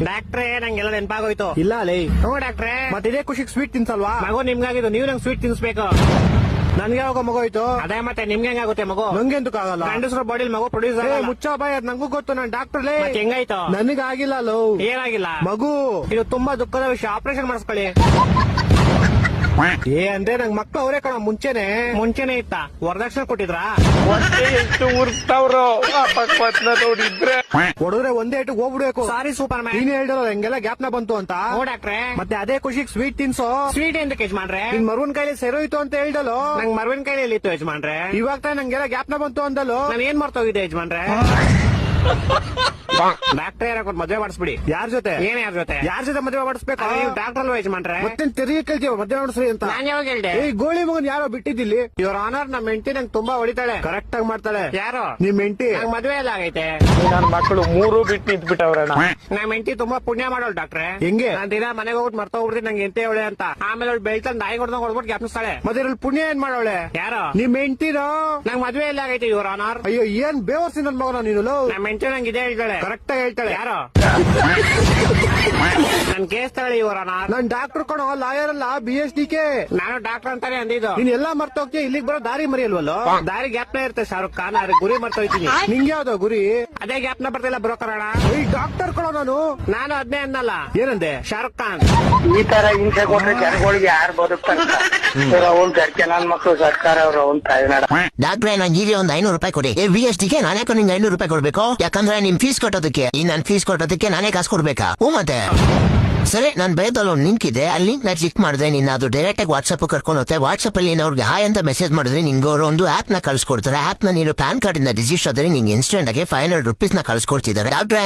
ಡಾಕ್ಟ್ರೇ ನಂಗೆಲ್ಲ ನೆನಪಾಗೋಯ್ತು. ಇಲ್ಲ ಲೇ. ಹ್ಞೂ ಡಾಕ್ಟ್ರೇ. ಮತ್ತೆ ಇದೇ ಖುಷಿಗೆ ಸ್ವೀಟ್ ತಿನ್ಸಲ್ವಾ? ಮಗು ನಿಮ್ಗಾಗಿದ್ದು, ನೀವು ನಂಗೆ ಸ್ವೀಟ್ ತಿನ್ಸ್ಬೇಕು. ನನ್ಗೆ ಯಾವಾಗ ಮಗು ಆಯ್ತು? ಅದೇ ಮತ್ತೆ ನಿಮ್ಗೆ ಹೆಂಗಾಗುತ್ತೆ ಮಗು? ನಂಗೆ ಎಂತಕ್ಕಾಗಲ್ಲ. ಗಂಡಸ್ರ ಬಾಡಿಲ್ ಮಗು ಪ್ರೊಡ್ಯೂಸ್ ಮುಚ್ಚ ಬಾಯ್, ಅದ್ ನಂಗೂ ಗೊತ್ತು, ನಾನ್ ಡಾಕ್ಟರ್ ಲೇ. ಹೆಂಗಾಯ್ತು? ನನಗಾಗಿಲ್ಲ ಲೋ. ಏನಾಗಿಲ್ಲ ಮಗು. ಇದು ತುಂಬಾ ದುಃಖದ ವಿಷಯ, ಆಪರೇಷನ್ ಮಾಡಿಸ್ಕೊಳ್ಳಿ. ಅಂದ್ರೆ ನಂಗ್ ಮಕ್ಳು ಅವರೇ ಕಣ ಮುಂಚೆನೆ ಇತ್ತ? ವರದಕ್ಷಿಣೆ ಕೊಟ್ಟಿದ್ರಾ? ಹೊಡೆದ್ರೆ ಒಂದೇ ಏಟು ಹೋಗ್ಬಿಡ್ಬೇಕು. ಸಾರಿ ಸೂಪರ್ ಮ್ಯಾನ್. ನೀನ್ ಹೇಳಿದ್ರು ಹೆಂಗೆಲ್ಲ ಗ್ಯಾಪ್ನ ಬಂತು ಅಂತ. ಹ್ಞೂ ಡಾಕ್ಟ್ರೇ. ಮತ್ತೆ ಅದೇ ಖುಷಿಗೆ ಸ್ವೀಟ್ ತಿನ್ಸೋ. ಸ್ವೀಟ್ ಎಂತಕ್ಕೆ ಯಜಮಾನ್ರೆ? ನಿನ್ ಮರುವನ್ ಕೈಲಿ ಸೆರೋಯ್ತು ಅಂತ ಹೇಳ್ದಲು. ನಂಗ್ ಮರವಿನ ಕೈಯಲ್ಲಿ ಇತ್ತು ಯಜಮಾನ್ರೆ. ಇವಾಗ ತಾನೇ ನಂಗೆಲ್ಲ ಗ್ಯಾಪ್ನ ಬಂತು ಅಂದಲು. ನಾನು ಏನ್ ಮರ್ತೋಗಿದ್ದೆ ಯಜಮಾನ್ರೆ? ಡಾಕ್ಟರ್ ಯಾರ ಮದ್ವೆ ಮಾಡಿಸ್ಬಿಡಿ. ಯಾರ ಜೊತೆ? ಏನ್ ಯಾರ ಜೊತೆ? ಯಾರ ಜೊತೆ ಮದುವೆ ಮಾಡಿಸ್ಬೇಕು? ನೀವು ಡಾಕ್ಟರ್ ಅಲ್ವಾ ಯಜಮಾನ್ರೆ? ಮತ್ತೆ ತೆರಿಗೆ ಕೇಳ್ತೀವ ಮದುವೆ ಮಾಡಿಸ್ರಿ ಅಂತ. ನಾನ್ ಯಾವಾಗ ಹೇಳ್ದೆ? ಈ ಗೋಳಿ ಮಗನ್ ಯಾರೋ ಬಿಟ್ಟಿದ್ದಿಲ್ಲಿ. ಇವ್ರ ಆನರ್ ನಮ್ಮ ಹೆಂಡತಿ ನಂಗೆ ತುಂಬಾ ಹೊಡಿತಾಳೆ. ಕರೆಕ್ಟ್ ಆಗಿ ಮಾಡ್ತಾಳೆ. ಯಾರು? ನಿಮ್ ಹೆಂಡತಿ. ನಂಗ್ ಮದ್ವೆ ಎಲ್ಲ ಆಗೈತೆ. ನನ್ನ ಮಕ್ಕಳು ಮೂರು ಬಿಟ್ಟು ನಿಂತ್ಬಿಟ್ಟವ್ರಣ್ಣ. ನಮ್ಮ ಹೆಂಡತಿ ತುಂಬಾ ಪುಣ್ಯ ಮಾಡೋಳು ಡಾಕ್ಟ್ರೆ. ಹೆಂಗೆ? ನಾನ್ ದಿನ ಮನೆಗೆ ಹೋಗ್ಬಿಟ್ಟು ಮರ್ತೋಗ್ಬಿಡ್ತೀನಿ ನಂಗೆ ಎಂತ ಹೇಳಿ ಅಂತ. ಆಮೇಲೆ ಅವ್ಳು ಬೆಳ್ತಾನೆ ನಾಯಿ ಹೊಡ್ದಂಗ್ ಹೊಡ್ಬಿಟ್ಟು ಜ್ಞಾಪಿಸ್ತಾಳೆ. ಮತ್ತೆ ಇದ್ರಲ್ಲಿ ಪುಣ್ಯ ಏನ್ ಮಾಡೋಳೆ? ಯಾರು? ನಿಮ್ ಹೆಂಡತಿನೋ? ನಂಗ್ ಮದ್ವೆ ಎಲ್ಲ ಆಗೈತೆ ಇವ್ರ ಆನರ್. ಅಯ್ಯೋ ಏನ್ ಬೇವರ್ಸಿ ನನ್ ಮಗನ ನೀನು. ನಮ್ಮ ಹೆಂಡತಿ ನಂಗೆ ಇದೇ ಹೇಳ್ತಾಳೆ. ಕರೆಕ್ಟ್ ಆಗಿ ಹೇಳ್ತಾಳೆ. ಯಾರು? ನನ್ ಕೇಸ್ ತಗೊಳ್ಳಿ ಇವ್ರ ಆನರ್. ನಾನ್ ಡಾಕ್ಟರ್ ಕಣೋ, ಲಾಯರ್ ಅಲ್ಲ, BSDK. ನಾನು ಡಾಕ್ಟರ್ ಅಂತಾನೆ ಅಂದಿದ್ದು. ನೀನ್ ಎಲ್ಲಾ ಮರ್ತೋಗ್ತೀಯ, ಇಲ್ಲಿಗೆ ಬರೋ ದಾರಿ ಮರಿಯಲ್ವಲ್ಲೋ? ದಾರಿ ಗ್ಯಾಪ್ನ ಇರುತ್ತೆ ಶಾರುಖ್ ಖಾನ್, ಅದ್ರ ಗುರಿ ಮರ್ತೋಯ್ತೀನಿ. ನಿಂಗೆ ಯಾವ್ದೋ ಗುರಿ? ಅದೇ ಗ್ಯಾಪ್ನ ಬರ್ತಿಲ್ಲ ಬ್ರೋಕರ್ ಅಣ್ಣ. ಈ ಡಾಕ್ಟರ್ ಕಣೋ ನಾನು ಅದನ್ನೇ ಅನ್ನಲ್ಲ. ಏನಂದೆ? ಶಾರುಖ್ ಖಾನ್. ಈ ತರ ಹಿಂಸೆ ಕೊಟ್ರೆ ಜನಗಳಿಗೆ ಯಾರು ಬದುಕ್ತಾರೆ? ಅವ್ನ್ ಜರ್ಕೆ ನನ್ ಮಕ್ಳು ಸರ್ಕಾರ ಅವ್ರು ಅವ್ನ್ ತಾಯಿನಾಡ. ಡಾಕ್ಟ್ರೆ ನಂಗೆ ಒಂದು 500 ರೂಪಾಯಿ ಕೊಡಿ. BSDK ನಾನೇ ನಿಂಗೆ 500 ರೂಪಾಯಿ ಕೊಡ್ಬೇಕು? ಯಾಕಂದ್ರೆ ನಿಮ್ ಫೀಸ್ ಕಟ್ಟೋದಕ್ಕೆ, ಈ ನನ್ ಫೀಸ್ ಕಟ್ಟೋದಕ್ಕೆ ನಾನೇ ಕಾಸು ಕೊಡ್ಬೇಕಾ? ಹ್ಞೂ ಮತ್ತೆ ಸರಿ, ನಾನ್ ಬಯೋದಲ್ಲಿ ಒಂದು ಲಿಂಕ್ ಇದೆ, ಆ ಲಿಂಕ್ ನ ಕ್ಲಿಕ್ ಮಾಡಿದ್ರೆ ನಿನ್ನ ಅದು ಡೈರೆಕ್ಟ್ ಆಗಿ ವಾಟ್ಸ್ಆಪ್ ಕರ್ಕೊಂಡು ಹೋಗುತ್ತೆ. ವಾಟ್ಸ್ಆಪ್ ಅಲ್ಲಿ ಅವ್ರಿಗೆ ಹಾಯ್ ಅಂತ ಮೆಸೇಜ್ ಮಾಡಿದ್ರೆ ನಿಂಗೆ ಅವರು ಒಂದು ಆಪ್ ನ ಕಳ್ಸಿಕೊಡ್ತಾರೆ. ಆಪ್ ನ ನೀನು ಪ್ಯಾನ್ ಕಾರ್ಡ್ ಇಂದ ರಿಜಿಸ್ಟರ್ ಆದ್ರೆ ನಿಂಗೆ ಇನ್ಸ್ಟೆಂಟ್ ಆಗಿ 500 ರೂಪೀಸ್ ನ ಕಳ್ಸಿಕೊಡ್ತಿದ್ದಾರೆ. ಡಾಕ್ಟ್ರೆ